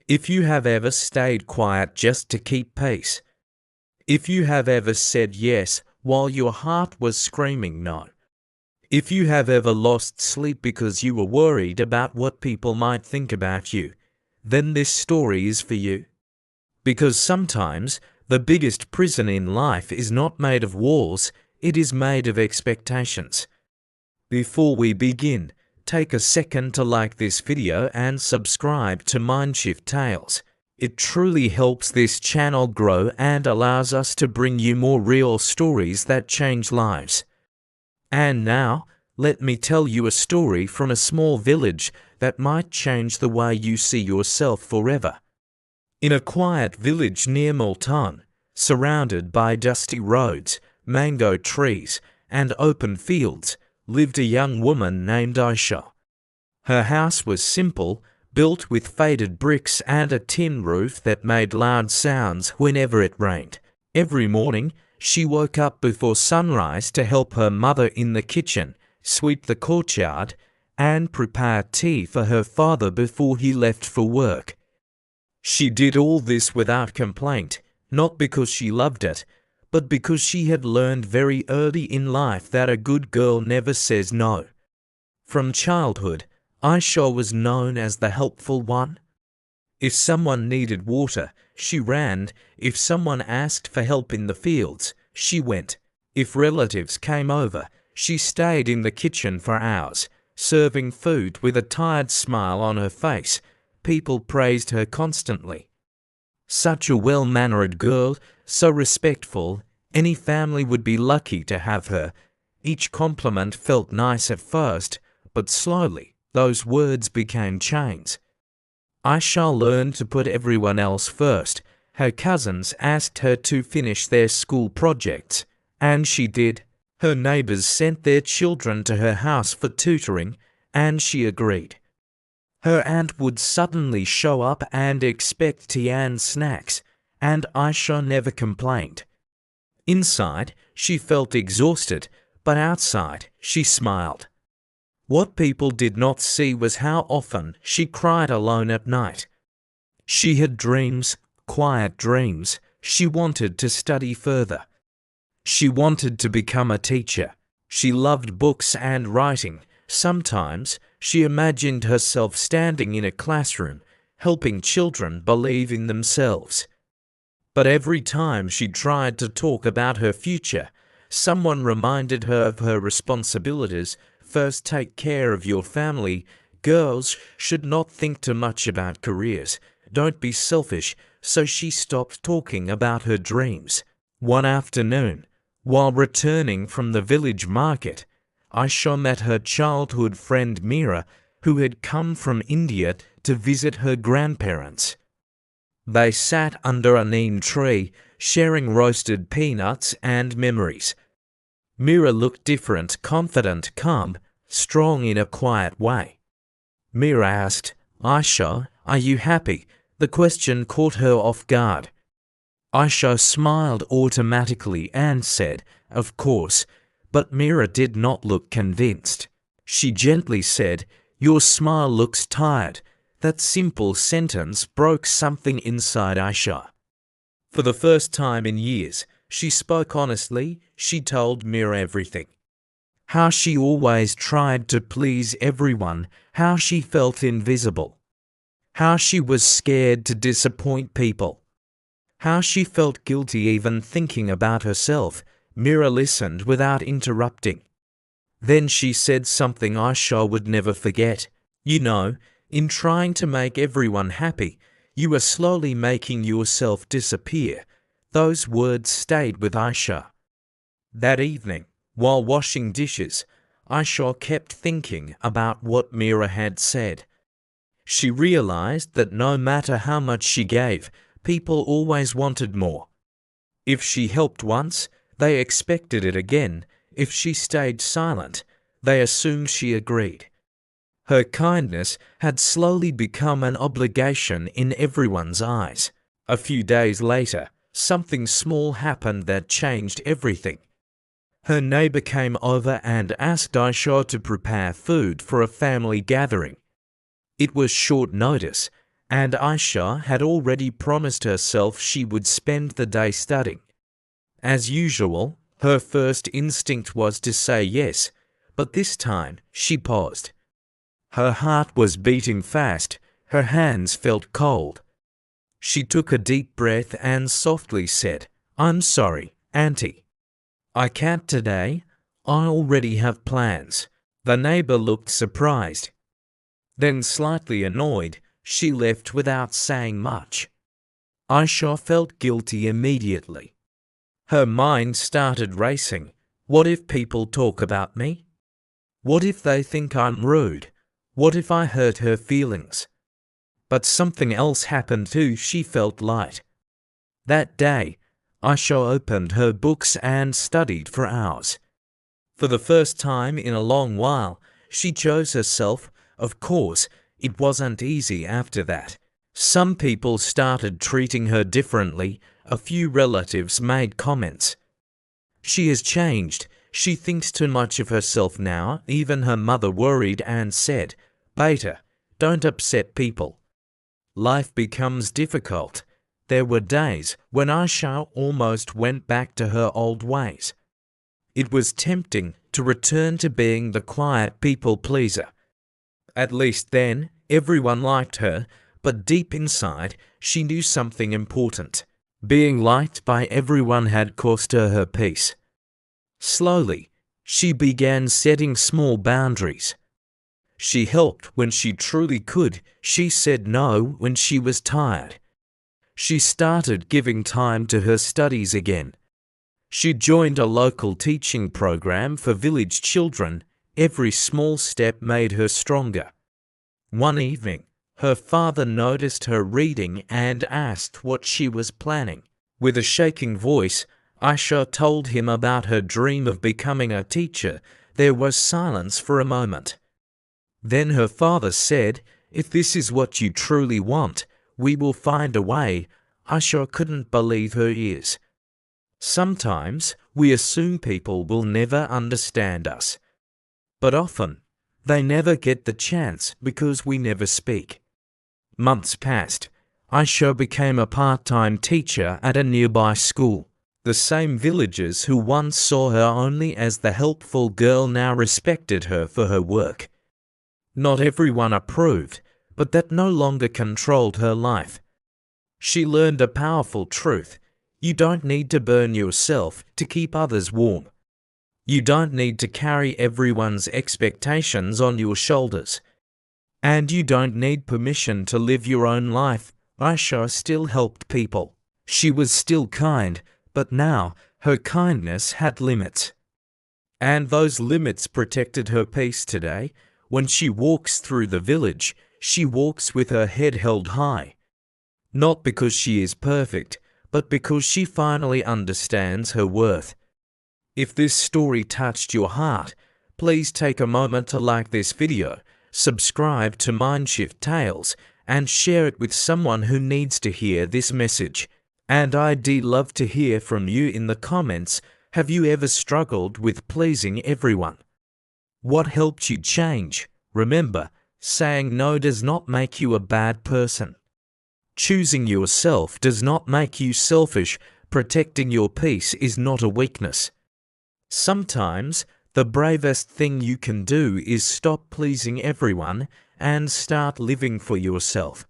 If you have ever stayed quiet just to keep pace. If you have ever said yes while your heart was screaming no. If you have ever lost sleep because you were worried about what people might think about you, then this story is for you. Because sometimes the biggest prison in life is not made of walls, it is made of expectations. Before we begin, take a second to like this video and subscribe to MindShift Tales. It truly helps this channel grow and allows us to bring you more real stories that change lives. And now, let me tell you a story from a small village that might change the way you see yourself forever. In a quiet village near Multan, surrounded by dusty roads, mango trees, and open fields, lived a young woman named Aisha. Her house was simple, built with faded bricks and a tin roof that made loud sounds whenever it rained. Every morning, she woke up before sunrise to help her mother in the kitchen, sweep the courtyard, and prepare tea for her father before he left for work. She did all this without complaint, not because she loved it, but because she had learned very early in life that a good girl never says no. From childhood, Aisha was known as the helpful one. If someone needed water, she ran. If someone asked for help in the fields, she went. If relatives came over, she stayed in the kitchen for hours, serving food with a tired smile on her face. People praised her constantly. Such a well-mannered girl, so respectful, any family would be lucky to have her. Each compliment felt nice at first, but slowly, those words became chains. Aisha learned to put everyone else first. Her cousins asked her to finish their school projects, and she did. Her neighbors sent their children to her house for tutoring, and she agreed. Her aunt would suddenly show up and expect tea and snacks, and Aisha never complained. Inside, she felt exhausted, but outside, she smiled. What people did not see was how often she cried alone at night. She had dreams, quiet dreams. She wanted to study further. She wanted to become a teacher. She loved books and writing. Sometimes, she imagined herself standing in a classroom, helping children believe in themselves. But every time she tried to talk about her future, someone reminded her of her responsibilities. First, take care of your family. Girls should not think too much about careers. Don't be selfish. So she stopped talking about her dreams. One afternoon, while returning from the village market, Aisha met her childhood friend Mira, who had come from India to visit her grandparents. They sat under a neem tree, sharing roasted peanuts and memories. Mira looked different, confident, calm, strong in a quiet way. Mira asked, "Aisha, are you happy?" The question caught her off guard. Aisha smiled automatically and said, "Of course," but Mira did not look convinced. She gently said, "Your smile looks tired." That simple sentence broke something inside Aisha. For the first time in years, she spoke honestly. She told Mira everything. How she always tried to please everyone, how she felt invisible, how she was scared to disappoint people, how she felt guilty even thinking about herself. Mira listened without interrupting. Then she said something Aisha would never forget. "You know, in trying to make everyone happy, you are slowly making yourself disappear." Those words stayed with Aisha. That evening, while washing dishes, Aisha kept thinking about what Mira had said. She realized that no matter how much she gave, people always wanted more. If she helped once, they expected it again. If she stayed silent, they assumed she agreed. Her kindness had slowly become an obligation in everyone's eyes. A few days later, something small happened that changed everything. Her neighbor came over and asked Aisha to prepare food for a family gathering. It was short notice, and Aisha had already promised herself she would spend the day studying. As usual, her first instinct was to say yes, but this time she paused. Her heart was beating fast, her hands felt cold. She took a deep breath and softly said, "I'm sorry, Auntie. I can't today. I already have plans." The neighbor looked surprised. Then slightly annoyed, she left without saying much. Aisha felt guilty immediately. Her mind started racing. What if people talk about me? What if they think I'm rude? What if I hurt her feelings? But something else happened too. She felt light. That day, Aisha opened her books and studied for hours. For the first time in a long while, she chose herself. Of course, it wasn't easy after that. Some people started treating her differently. A few relatives made comments. She has changed. She thinks too much of herself now. Even her mother worried and said, "Beta, don't upset people." Life becomes difficult. There were days when Aisha almost went back to her old ways. It was tempting to return to being the quiet people pleaser. At least then, everyone liked her, but deep inside, she knew something important. Being liked by everyone had cost her her peace. Slowly, she began setting small boundaries. She helped when she truly could. She said no when she was tired. She started giving time to her studies again. She joined a local teaching program for village children. Every small step made her stronger. One evening, her father noticed her reading and asked what she was planning. With a shaking voice, Aisha told him about her dream of becoming a teacher. There was silence for a moment. Then her father said, "If this is what you truly want, we will find a way." Aisha couldn't believe her ears. Sometimes we assume people will never understand us. But often, they never get the chance because we never speak. Months passed. Aisha became a part-time teacher at a nearby school. The same villagers who once saw her only as the helpful girl now respected her for her work. Not everyone approved, but that no longer controlled her life. She learned a powerful truth. You don't need to burn yourself to keep others warm. You don't need to carry everyone's expectations on your shoulders. And you don't need permission to live your own life. Aisha still helped people. She was still kind, but now her kindness had limits. And those limits protected her peace today. When she walks through the village, she walks with her head held high. Not because she is perfect, but because she finally understands her worth. If this story touched your heart, please take a moment to like this video, subscribe to MindShift Tales, and share it with someone who needs to hear this message. And I'd love to hear from you in the comments. Have you ever struggled with pleasing everyone? What helped you change? Remember, saying no does not make you a bad person. Choosing yourself does not make you selfish. Protecting your peace is not a weakness. Sometimes, the bravest thing you can do is stop pleasing everyone and start living for yourself.